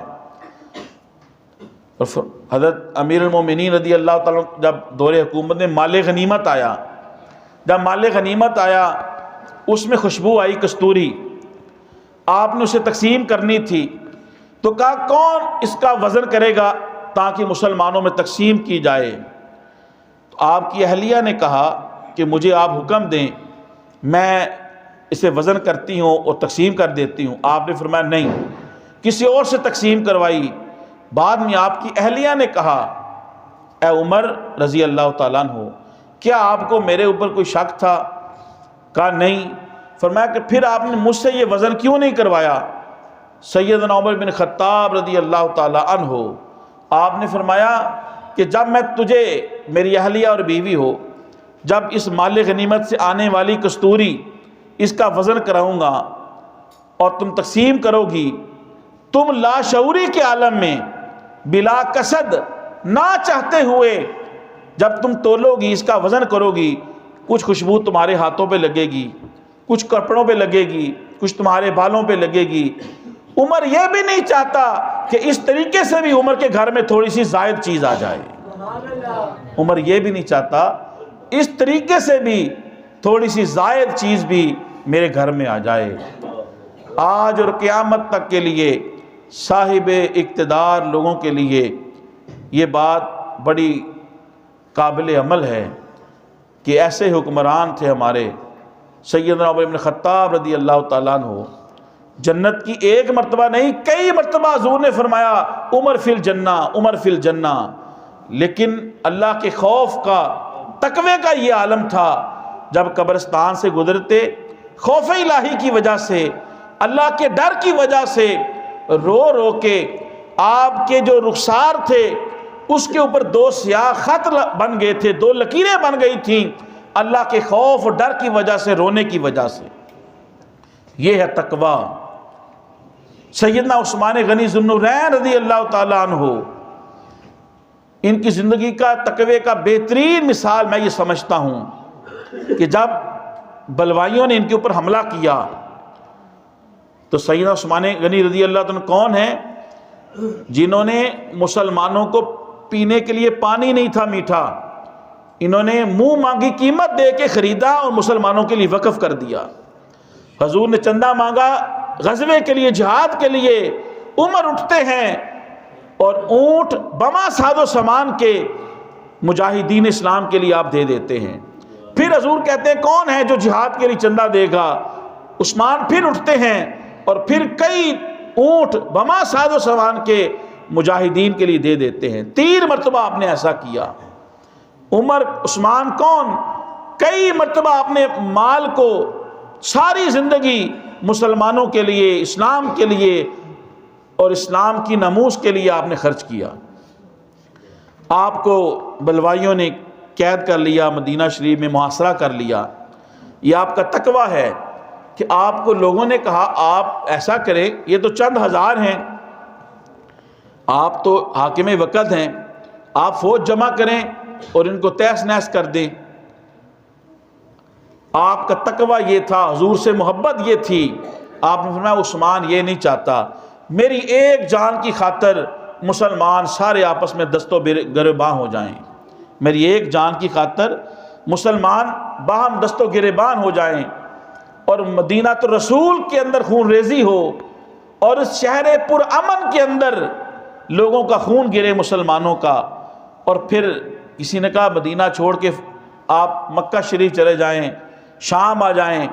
حضرت امیر المومنین رضی اللہ تعالیٰ جب دور حکومت میں مال غنیمت آیا، جب مال غنیمت آیا اس میں خوشبو آئی کستوری، آپ نے اسے تقسیم کرنی تھی، تو کہا کون اس کا وزن کرے گا تاکہ مسلمانوں میں تقسیم کی جائے؟ تو آپ کی اہلیہ نے کہا کہ مجھے آپ حکم دیں، میں اسے وزن کرتی ہوں اور تقسیم کر دیتی ہوں۔ آپ نے فرمایا نہیں، کسی اور سے تقسیم کروائی۔ بعد میں آپ کی اہلیہ نے کہا اے عمر رضی اللہ تعالیٰ عنہ، کیا آپ کو میرے اوپر کوئی شک تھا؟ کہا نہیں۔ فرمایا کہ پھر آپ نے مجھ سے یہ وزن کیوں نہیں کروایا؟ سیدنا عمر بن خطاب رضی اللہ تعالیٰ عنہ، آپ نے فرمایا کہ جب میں تجھے، میری اہلیہ اور بیوی ہو، جب اس مال غنیمت سے آنے والی کستوری اس کا وزن کراؤں گا اور تم تقسیم کرو گی، تم لاشعوری کے عالم میں بلا قصد، نہ چاہتے ہوئے جب تم تولو گی، اس کا وزن کرو گی، کچھ خوشبو تمہارے ہاتھوں پہ لگے گی، کچھ کپڑوں پہ لگے گی، کچھ تمہارے بالوں پہ لگے گی۔ عمر یہ بھی نہیں چاہتا کہ اس طریقے سے بھی عمر کے گھر میں تھوڑی سی زائد چیز آ جائے۔ عمر یہ بھی نہیں چاہتا اس طریقے سے بھی تھوڑی سی زائد چیز بھی میرے گھر میں آ جائے۔ آج اور قیامت تک کے لیے صاحب اقتدار لوگوں کے لیے یہ بات بڑی قابل عمل ہے کہ ایسے حکمران تھے ہمارے سیدنا عمر بن خطاب رضی اللہ تعالیٰ عنہ۔ جنت کی ایک مرتبہ نہیں، کئی مرتبہ حضور نے فرمایا عمر فی الجنہ، عمر فی الجنہ، لیکن اللہ کے خوف کا، تقوی کا یہ عالم تھا۔ جب قبرستان سے گزرتے خوف الہی کی وجہ سے، اللہ کے ڈر کی وجہ سے رو رو کے آپ کے جو رخسار تھے اس کے اوپر دو سیاہ خط بن گئے تھے، دو لکیریں بن گئی تھیں، اللہ کے خوف اور ڈر کی وجہ سے، رونے کی وجہ سے۔ یہ ہے تقوی۔ سیدنا عثمان غنی ذو النورین رضی اللہ تعالیٰ عنہ، ان کی زندگی کا تقوی کا بہترین مثال میں یہ سمجھتا ہوں کہ جب بلوائیوں نے ان کے اوپر حملہ کیا تو سیدنا عثمان غنی رضی اللہ تعالیٰ عنہ کون ہیں؟ جنہوں نے مسلمانوں کو پینے کے لیے پانی نہیں تھا میٹھا، انہوں نے منہ مانگی قیمت دے کے خریدا اور مسلمانوں کے لیے وقف کر دیا۔ حضور نے چندہ مانگا غزوے کے لیے، جہاد کے لیے، عمر اٹھتے ہیں اور اونٹ بما ساز و سامان کے مجاہدین اسلام کے لیے آپ دے دیتے ہیں۔ پھر حضور کہتے ہیں کون ہے جو جہاد کے لیے چندہ دے گا؟ عثمان پھر اٹھتے ہیں اور پھر کئی اونٹ بما ساز و سامان کے مجاہدین کے لیے دے دیتے ہیں۔ 3 مرتبہ آپ نے ایسا کیا۔ عمر، عثمان کون؟ کئی مرتبہ آپ نے مال کو ساری زندگی مسلمانوں کے لیے، اسلام کے لیے اور اسلام کی ناموس کے لیے آپ نے خرچ کیا۔ آپ کو بلوائیوں نے قید کر لیا، مدینہ شریف میں محاصرہ کر لیا۔ یہ آپ کا تقویٰ ہے کہ آپ کو لوگوں نے کہا آپ ایسا کریں، یہ تو چند ہزار ہیں، آپ تو حاکم وقت ہیں، آپ فوج جمع کریں اور ان کو تہس نہس کر دیں۔ آپ کا تقویٰ یہ تھا، حضور سے محبت یہ تھی۔ آپ نے فرمایا عثمان یہ نہیں چاہتا میری ایک جان کی خاطر مسلمان سارے آپس میں دست و گریباں ہو جائیں، میری ایک جان کی خاطر مسلمان باہم دست و گریبان ہو جائیں اور مدینہ الرسول کے اندر خون ریزی ہو اور اس شہر پر امن کے اندر لوگوں کا خون گرے مسلمانوں کا۔ اور پھر کسی نے کہا مدینہ چھوڑ کے آپ مکہ شریف چلے جائیں، شام آ جائیں۔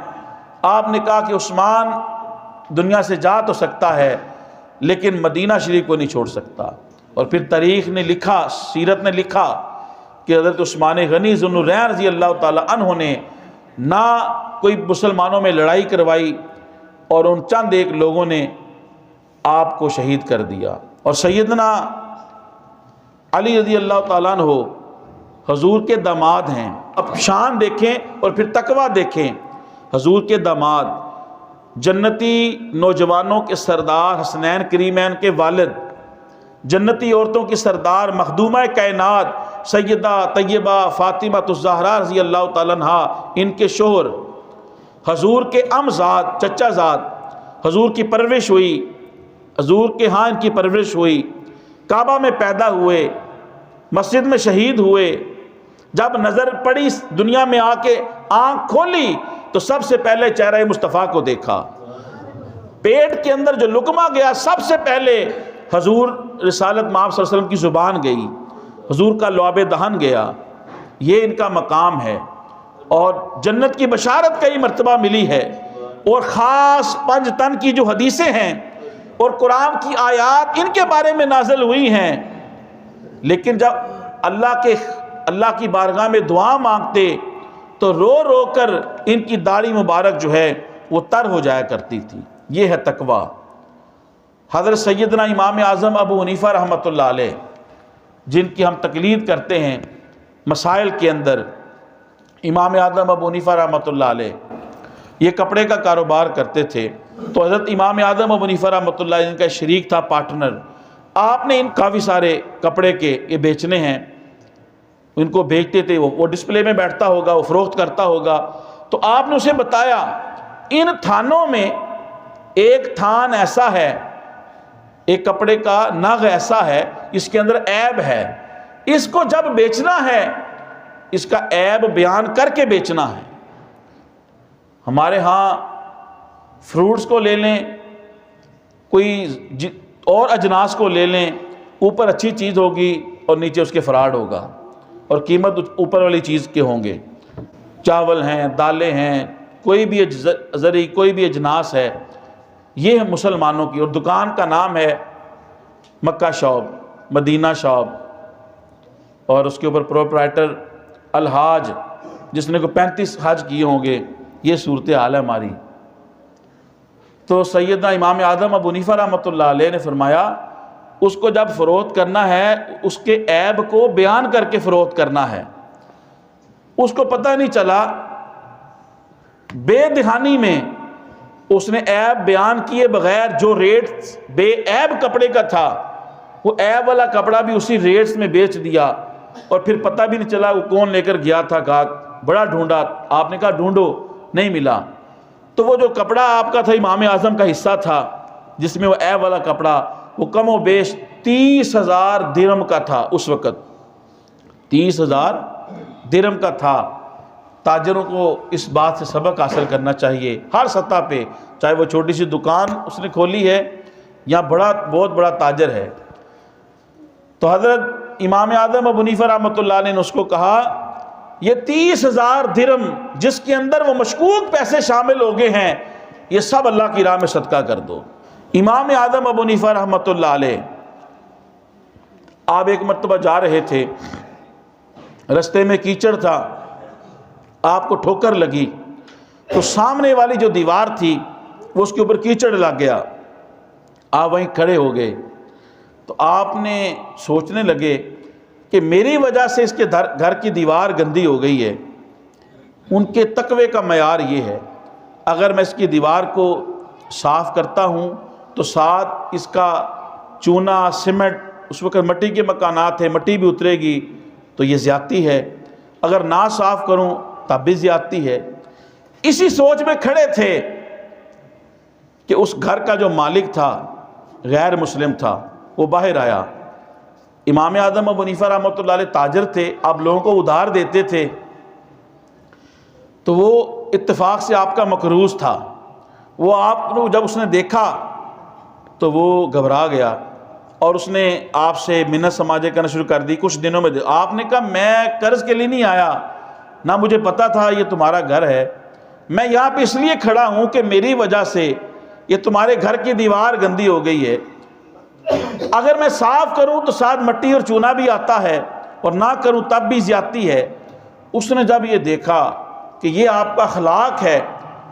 آپ نے کہا کہ عثمان دنیا سے جا تو سکتا ہے لیکن مدینہ شریف کو نہیں چھوڑ سکتا۔ اور پھر تاریخ نے لکھا، سیرت نے لکھا کہ حضرت عثمان غنی ذو النورین رضی اللہ تعالیٰ عنہ نے نہ کوئی مسلمانوں میں لڑائی کروائی اور ان چند ایک لوگوں نے آپ کو شہید کر دیا۔ اور سیدنا علی رضی اللہ تعالیٰ عنہ حضور کے داماد ہیں۔ اب شان دیکھیں اور پھر تقویٰ دیکھیں۔ حضور کے داماد، جنتی نوجوانوں کے سردار حسنین کریمین کے والد، جنتی عورتوں کی سردار، مخدومہ کائنات سیدہ طیبہ فاطمہ الزہرا رضی اللہ تعالیٰ عنہا، ان کے شوہر حضور کے زاد چچا زاد، حضور کی پرورش ہوئی، حضور کے ہاں ان کی پرورش ہوئی، کعبہ میں پیدا ہوئے، مسجد میں شہید ہوئے۔ جب نظر پڑی دنیا میں آ کے آنکھ کھولی تو سب سے پہلے چہرہ مصطفیٰ کو دیکھا۔ پیٹ کے اندر جو لقمہ گیا سب سے پہلے حضور رسالت مآب صلی اللہ علیہ وسلم کی زبان گئی، حضور کا لعاب دہن گیا۔ یہ ان کا مقام ہے، اور جنت کی بشارت کئی مرتبہ ملی ہے، اور خاص 5 تن کی جو حدیثیں ہیں اور قرآن کی آیات ان کے بارے میں نازل ہوئی ہیں۔ لیکن جب اللہ کی بارگاہ میں دعا مانگتے تو رو رو کر ان کی داڑھی مبارک جو ہے وہ تر ہو جایا کرتی تھی۔ یہ ہے تقوی۔ حضرت سیدنا امام اعظم ابو حنیفہ رحمۃ اللہ علیہ، جن کی ہم تقلید کرتے ہیں مسائل کے اندر، امام اعظم ابو حنیفہ رحمۃ اللہ علیہ یہ کپڑے کا کاروبار کرتے تھے۔ تو حضرت امام اعظم ابو حنیفہ رحمۃ اللہ علیہ، ان کا شریک تھا، پارٹنر، آپ نے ان کافی سارے کپڑے کے یہ بیچنے ہیں، ان کو بیچتے تھے، وہ ڈسپلے میں بیٹھتا ہوگا، وہ فروخت کرتا ہوگا۔ تو آپ نے اسے بتایا ان تھانوں میں ایک تھان ایسا ہے، ایک کپڑے کا نگ ایسا ہے، اس کے اندر عیب ہے، اس کو جب بیچنا ہے اس کا عیب بیان کر کے بیچنا ہے۔ ہمارے ہاں فروٹس کو لے لیں، کوئی اور اجناس کو لے لیں، اوپر اچھی چیز ہوگی اور نیچے اس کے فراڈ ہوگا، اور قیمت اوپر والی چیز کے ہوں گے۔ چاول ہیں، دالیں ہیں، کوئی بھی زرعی کوئی بھی اجناس ہے، یہ ہے مسلمانوں کی۔ اور دکان کا نام ہے مکہ شاپ، مدینہ شاپ، اور اس کے اوپر پروپرائٹر الحاج، جس نے کو 35 حج کیے ہوں گے۔ یہ صورتحال ہے ہماری۔ تو سیدنا امام اعظم ابو حنیفہ رحمۃ اللہ علیہ نے فرمایا اس کو جب فروخت کرنا ہے اس کے عیب کو بیان کر کے فروخت کرنا ہے۔ اس کو پتہ نہیں چلا، بے دہانی میں اس نے عیب بیان کیے بغیر جو ریٹ بے عیب کپڑے کا تھا وہ عیب والا کپڑا بھی اسی ریٹس میں بیچ دیا، اور پھر پتہ بھی نہیں چلا وہ کون لے کر گیا تھا گاہک۔ بڑا ڈھونڈا، آپ نے کہا ڈھونڈو، نہیں ملا۔ تو وہ جو کپڑا آپ کا تھا امام اعظم کا حصہ تھا جس میں وہ عیب والا کپڑا، وہ کم و بیش 30,000 درہم کا تھا۔ اس وقت 30,000 درہم کا تھا۔ تاجروں کو اس بات سے سبق حاصل کرنا چاہیے ہر سطح پہ، چاہے وہ چھوٹی سی دکان اس نے کھولی ہے یا بہت بڑا تاجر ہے۔ تو حضرت امام اعظم ابو حنیفہ رحمۃ اللہ علیہ نے اس کو کہا یہ 30,000 درہم جس کے اندر وہ مشکوک پیسے شامل ہو گئے ہیں، یہ سب اللہ کی راہ میں صدقہ کر دو۔ امام اعظم ابو حنیفہ رحمۃ اللہ علیہ آپ ایک مرتبہ جا رہے تھے، رستے میں کیچڑ تھا، آپ کو ٹھوکر لگی تو سامنے والی جو دیوار تھی وہ اس کے اوپر کیچڑ لگ گیا، آپ وہیں کھڑے ہو گئے۔ تو آپ نے سوچنے لگے کہ میری وجہ سے اس کے گھر کی دیوار گندی ہو گئی ہے۔ ان کے تقوی کا معیار یہ ہے، اگر میں اس کی دیوار کو صاف کرتا ہوں تو ساتھ اس کا چونا، سیمنٹ، اس وقت مٹی کے مکانات ہیں، مٹی بھی اترے گی تو یہ زیادتی ہے، اگر نہ صاف کروں تب بھی زیادتی ہے۔ اسی سوچ میں کھڑے تھے کہ اس گھر کا جو مالک تھا غیر مسلم تھا، وہ باہر آیا۔ امام اعظم ابو حنیفہ رحمۃ اللہ علیہ تاجر تھے، آپ لوگوں کو ادھار دیتے تھے، تو وہ اتفاق سے آپ کا مقروض تھا۔ وہ آپ کو جب اس نے دیکھا تو وہ گھبرا گیا اور اس نے آپ سے منت سماجے کرنا شروع کر دی کچھ دنوں میں۔ آپ نے کہا میں قرض کے لیے نہیں آیا، نہ مجھے پتا تھا یہ تمہارا گھر ہے، میں یہاں پہ اس لیے کھڑا ہوں کہ میری وجہ سے یہ تمہارے گھر کی دیوار گندی ہو گئی ہے، اگر میں صاف کروں تو ساتھ مٹی اور چونا بھی آتا ہے، اور نہ کروں تب بھی زیادتی ہے۔ اس نے جب یہ دیکھا کہ یہ آپ کا اخلاق ہے،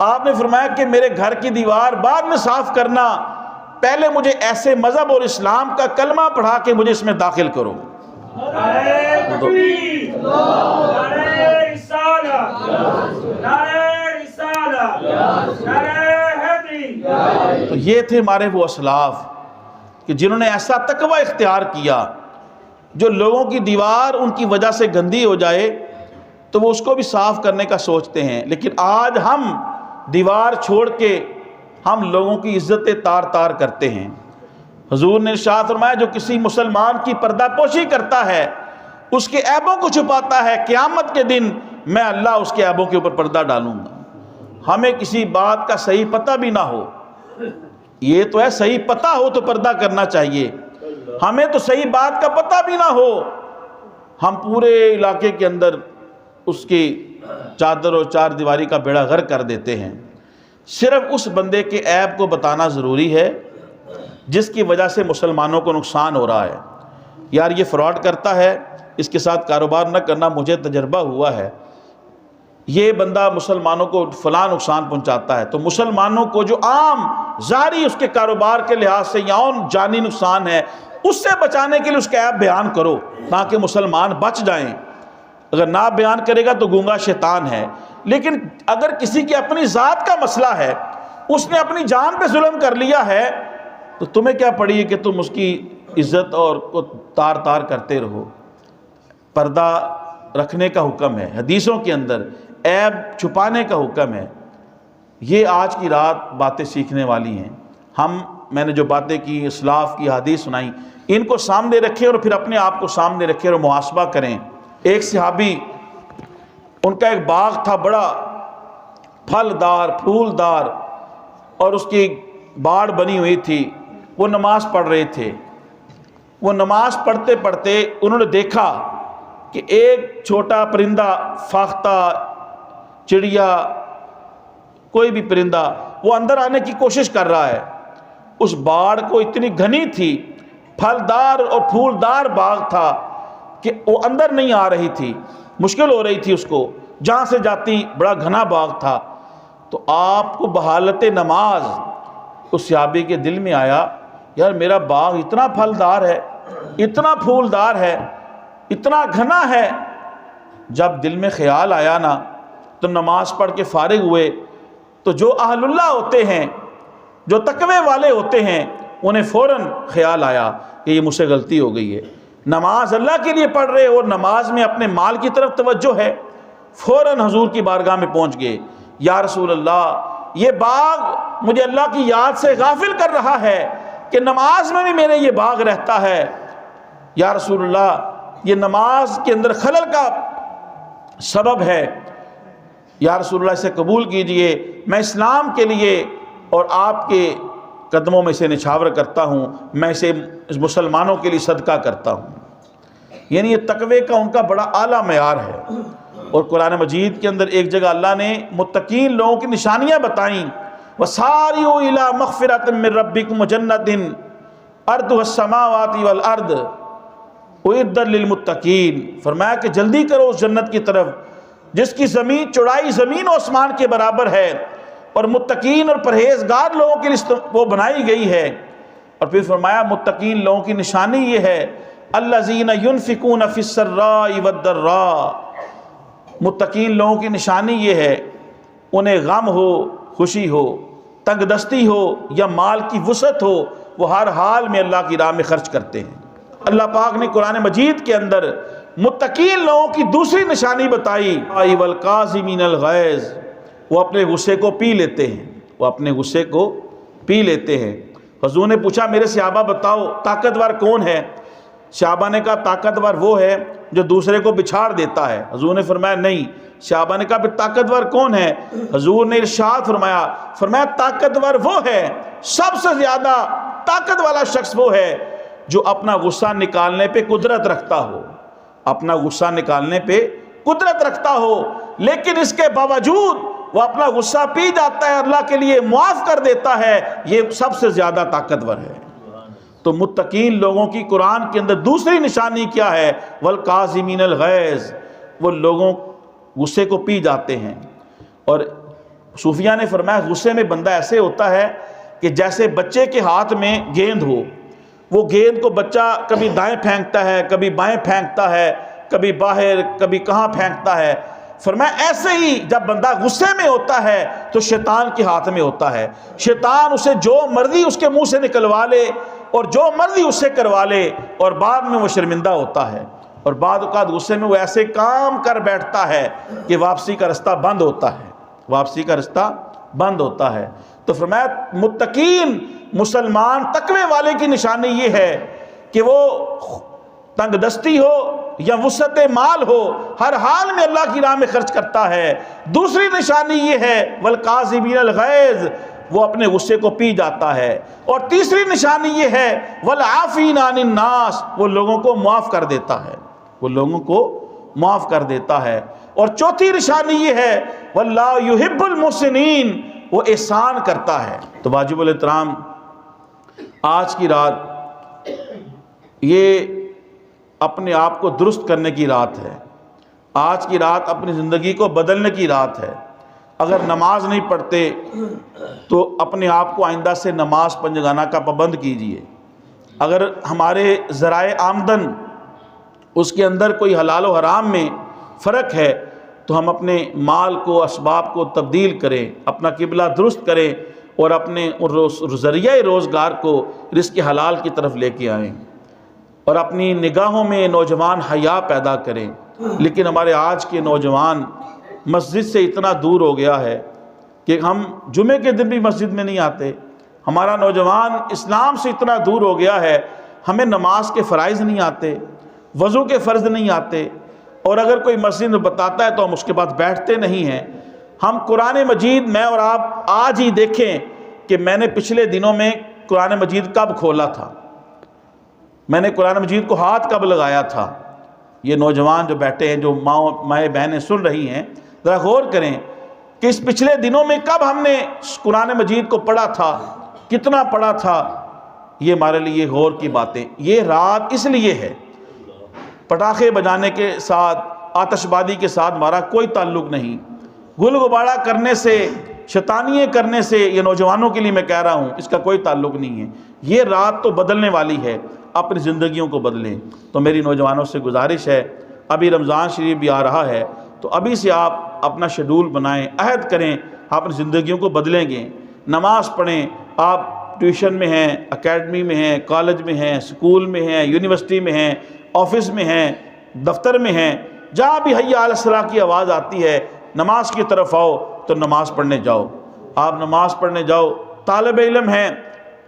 آپ نے فرمایا کہ میرے گھر کی دیوار بعد میں صاف کرنا، پہلے مجھے ایسے مذہب اور اسلام کا کلمہ پڑھا کے مجھے اس میں داخل کرو۔ تو یہ تھے ہمارے وہ اسلاف کہ جنہوں نے ایسا تقوی اختیار کیا جو لوگوں کی دیوار ان کی وجہ سے گندی ہو جائے تو وہ اس کو بھی صاف کرنے کا سوچتے ہیں، لیکن آج ہم دیوار چھوڑ کے ہم لوگوں کی عزت تار تار کرتے ہیں۔ حضور نے ارشاد فرمایا جو کسی مسلمان کی پردہ پوشی کرتا ہے، اس کے عیبوں کو چھپاتا ہے، قیامت کے دن میں اللہ اس کے عیبوں کے اوپر پردہ ڈالوں گا۔ ہمیں کسی بات کا صحیح پتہ بھی نہ ہو، یہ تو ہے صحیح پتہ ہو تو پردہ کرنا چاہیے، ہمیں تو صحیح بات کا پتہ بھی نہ ہو، ہم پورے علاقے کے اندر اس کی چادر اور چار دیواری کا بیڑا غرق کر دیتے ہیں۔ صرف اس بندے کے عیب کو بتانا ضروری ہے جس کی وجہ سے مسلمانوں کو نقصان ہو رہا ہے۔ یار یہ فراڈ کرتا ہے، اس کے ساتھ کاروبار نہ کرنا، مجھے تجربہ ہوا ہے، یہ بندہ مسلمانوں کو فلاں نقصان پہنچاتا ہے، تو مسلمانوں کو جو عام ظاہری اس کے کاروبار کے لحاظ سے یا جانی نقصان ہے اس سے بچانے کے لیے اس کا عیب بیان کرو تاکہ مسلمان بچ جائیں۔ اگر نہ بیان کرے گا تو گونگا شیطان ہے۔ لیکن اگر کسی کی اپنی ذات کا مسئلہ ہے، اس نے اپنی جان پہ ظلم کر لیا ہے، تو تمہیں کیا پڑی ہے کہ تم اس کی عزت اور کو تار تار کرتے رہو۔ پردہ رکھنے کا حکم ہے، حدیثوں کے اندر عیب چھپانے کا حکم ہے۔ یہ آج کی رات باتیں سیکھنے والی ہیں۔ میں نے جو باتیں کی، اسلاف کی حدیث سنائیں، ان کو سامنے رکھیں اور پھر اپنے آپ کو سامنے رکھیں اور محاسبہ کریں۔ ایک صحابی، ان کا ایک باغ تھا بڑا پھلدار پھولدار، اور اس کی باڑ بنی ہوئی تھی، وہ نماز پڑھ رہے تھے۔ وہ نماز پڑھتے پڑھتے انہوں نے دیکھا کہ ایک چھوٹا پرندہ، فاختہ، چڑیا، کوئی بھی پرندہ، وہ اندر آنے کی کوشش کر رہا ہے۔ اس باڑ کو اتنی گھنی تھی، پھلدار اور پھولدار باغ تھا کہ وہ اندر نہیں آ رہی تھی، مشکل ہو رہی تھی اس کو، جہاں سے جاتی بڑا گھنا باغ تھا۔ تو آپ کو بحالت نماز اس صحابی کے دل میں آیا، یار میرا باغ اتنا پھلدار ہے، اتنا پھولدار ہے، اتنا گھنا ہے۔ جب دل میں خیال آیا نا تو نماز پڑھ کے فارغ ہوئے، تو جو اہل اللہ ہوتے ہیں، جو تقوی والے ہوتے ہیں، انہیں فوراً خیال آیا کہ یہ مجھ سے غلطی ہو گئی ہے۔ نماز اللہ کے لیے پڑھ رہے اور نماز میں اپنے مال کی طرف توجہ ہے، فوراً حضور کی بارگاہ میں پہنچ گئے۔ یا رسول اللہ، یہ باغ مجھے اللہ کی یاد سے غافل کر رہا ہے کہ نماز میں بھی میرے یہ باغ رہتا ہے۔ یا رسول اللہ، یہ نماز کے اندر خلل کا سبب ہے، یا رسول اللہ اسے قبول کیجئے، میں اسلام کے لیے اور آپ کے قدموں میں اسے نچھاور کرتا ہوں، میں اسے مسلمانوں کے لیے صدقہ کرتا ہوں۔ یعنی یہ تقوی کا ان کا بڑا اعلیٰ معیار ہے۔ اور قرآن مجید کے اندر ایک جگہ اللہ نے متقین لوگوں کی نشانیاں بتائیں، وَسَارِعُوا إِلَىٰ مَغْفِرَةٍ مِّن رَّبِّكُمْ وَجَنَّةٍ أَرْضُهَا السَّمَاوَاتُ وَالْأَرْضُ اُعِدَّتْ لِلْمُتَّقِينَ، فرمایا کہ جلدی کرو اس جنت کی طرف جس کی زمین چوڑائی زمین و آسمان کے برابر ہے، اور متقین اور پرہیزگار لوگوں کے لیے وہ بنائی گئی ہے۔ اور پھر فرمایا متقین لوگوں کی نشانی یہ ہے، الَّذِينَ يُنْفِقُونَ فِي السَّرَّاءِ وَالضَّرَّاءِ، متقین لوگوں کی نشانی یہ ہے، انہیں غم ہو، خوشی ہو، تنگ دستی ہو یا مال کی وسعت ہو، وہ ہر حال میں اللہ کی راہ میں خرچ کرتے ہیں۔ اللہ پاک نے قرآن مجید کے اندر متقین لوگوں کی دوسری نشانی بتائی، وَالْقَاظِمِينَ الْغَيْظَ، وہ اپنے غصے کو پی لیتے ہیں، وہ اپنے غصے کو پی لیتے ہیں۔ حضور نے پوچھا میرے صحابہ بتاؤ طاقتور کون ہے؟ صحابہ نے کہا طاقتور وہ ہے جو دوسرے کو بچھاڑ دیتا ہے۔ حضور نے فرمایا نہیں۔ صحابہ نے کہا پھر طاقتور کون ہے؟ حضور نے ارشاد فرمایا طاقتور وہ ہے، سب سے زیادہ طاقت والا شخص وہ ہے جو اپنا غصہ نکالنے پہ قدرت رکھتا ہو، اپنا غصہ نکالنے پہ قدرت رکھتا ہو، لیکن اس کے باوجود وہ اپنا غصہ پی جاتا ہے، اللہ کے لیے معاف کر دیتا ہے، یہ سب سے زیادہ طاقتور ہے۔ تو متقین لوگوں کی قرآن کے اندر دوسری نشانی کیا ہے؟ والقاظمین الغیظ، وہ لوگوں غصے کو پی جاتے ہیں۔ اور صوفیہ نے فرمایا غصے میں بندہ ایسے ہوتا ہے کہ جیسے بچے کے ہاتھ میں گیند ہو، وہ گیند کو بچہ کبھی دائیں پھینکتا ہے، کبھی بائیں پھینکتا ہے، کبھی باہر، کبھی کہاں پھینکتا ہے۔ فرمایا ایسے ہی جب بندہ غصے میں ہوتا ہے تو شیطان کے ہاتھ میں ہوتا ہے، شیطان اسے جو مرضی اس کے منہ سے نکلوا لے، اور جو مرضی اس سے کروا لے، اور بعد میں وہ شرمندہ ہوتا ہے، اور بعد اوقات غصے میں وہ ایسے کام کر بیٹھتا ہے کہ واپسی کا رستہ بند ہوتا ہے، واپسی کا رستہ بند ہوتا ہے۔ تو فرمایا متقین مسلمان تقوی والے کی نشانی یہ ہے کہ وہ تنگ دستی ہو یا وسعت مال ہو، ہر حال میں اللہ کی راہ میں خرچ کرتا ہے۔ دوسری نشانی یہ ہے والقاظمین الغیظ، وہ اپنے غصے کو پی جاتا ہے۔ اور تیسری نشانی یہ ہے والعافین عن الناس، وہ لوگوں کو معاف کر دیتا ہے، وہ لوگوں کو معاف کر دیتا ہے۔ اور چوتھی نشانی یہ ہے واللہ یحب المحسنین، وہ احسان کرتا ہے۔ تو واجب الاحترام، آج کی رات یہ اپنے آپ کو درست کرنے کی رات ہے، آج کی رات اپنی زندگی کو بدلنے کی رات ہے۔ اگر نماز نہیں پڑھتے تو اپنے آپ کو آئندہ سے نماز پنجگانہ کا پابند کیجئے۔ اگر ہمارے ذرائع آمدن اس کے اندر کوئی حلال و حرام میں فرق ہے تو ہم اپنے مال کو، اسباب کو تبدیل کریں، اپنا قبلہ درست کریں، اور اپنے ذریعہ روزگار کو رزق حلال کی طرف لے کے آئیں، اور اپنی نگاہوں میں نوجوان حیا پیدا کریں۔ لیکن ہمارے آج کے نوجوان مسجد سے اتنا دور ہو گیا ہے کہ ہم جمعے کے دن بھی مسجد میں نہیں آتے۔ ہمارا نوجوان اسلام سے اتنا دور ہو گیا ہے، ہمیں نماز کے فرائض نہیں آتے، وضو کے فرض نہیں آتے، اور اگر کوئی مسجد میں بتاتا ہے تو ہم اس کے بعد بیٹھتے نہیں ہیں۔ ہم قرآن مجید، میں اور آپ آج ہی دیکھیں کہ میں نے پچھلے دنوں میں قرآن مجید کب کھولا تھا، میں نے قرآن مجید کو ہاتھ کب لگایا تھا۔ یہ نوجوان جو بیٹھے ہیں، جو مائیں بہنیں سن رہی ہیں، ذرا غور کریں کہ اس پچھلے دنوں میں کب ہم نے قرآن مجید کو پڑھا تھا، کتنا پڑھا تھا۔ یہ ہمارے لیے غور کی باتیں۔ یہ رات اس لیے ہے، پٹاخے بجانے کے ساتھ، آتش بازی کے ساتھ ہمارا کوئی تعلق نہیں، گل غبارہ کرنے سے، شیطانیے کرنے سے، یہ نوجوانوں کے لیے میں کہہ رہا ہوں، اس کا کوئی تعلق نہیں ہے۔ یہ رات تو بدلنے والی ہے، اپنی زندگیوں کو بدلیں۔ تو میری نوجوانوں سے گزارش ہے، ابھی رمضان شریف بھی آ رہا ہے، تو ابھی سے آپ اپنا شیڈول بنائیں، عہد کریں، آپ اپنی زندگیوں کو بدلیں گے۔ نماز پڑھیں، آپ ٹیوشن میں ہیں، اکیڈمی میں ہیں، کالج میں ہیں، اسکول میں ہیں، یونیورسٹی میں ہیں، آفس میں ہیں، دفتر میں ہیں، جہاں بھی حی علی الصلاۃ کی آواز آتی ہے، نماز کی طرف آؤ تو نماز پڑھنے جاؤ۔ آپ نماز پڑھنے جاؤ۔ طالب علم ہیں،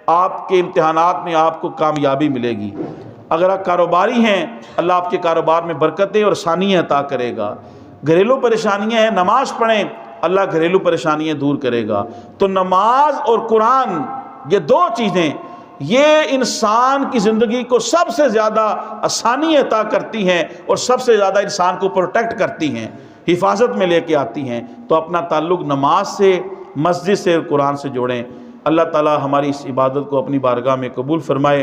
آپ کے امتحانات میں آپ کو کامیابی ملے گی۔ اگر آپ کاروباری ہیں، اللہ آپ کے کاروبار میں برکتیں اور آسانیاں عطا کرے گا۔ گھریلو پریشانیاں ہیں، نماز پڑھیں، اللہ گھریلو پریشانیاں دور کرے گا۔ تو نماز اور قرآن، یہ دو چیزیں، یہ انسان کی زندگی کو سب سے زیادہ آسانی عطا کرتی ہیں، اور سب سے زیادہ انسان کو پروٹیکٹ کرتی ہیں، حفاظت میں لے کے آتی ہیں۔ تو اپنا تعلق نماز سے، مسجد سے اور قرآن سے جوڑیں۔ اللہ تعالی ہماری اس عبادت کو اپنی بارگاہ میں قبول فرمائے۔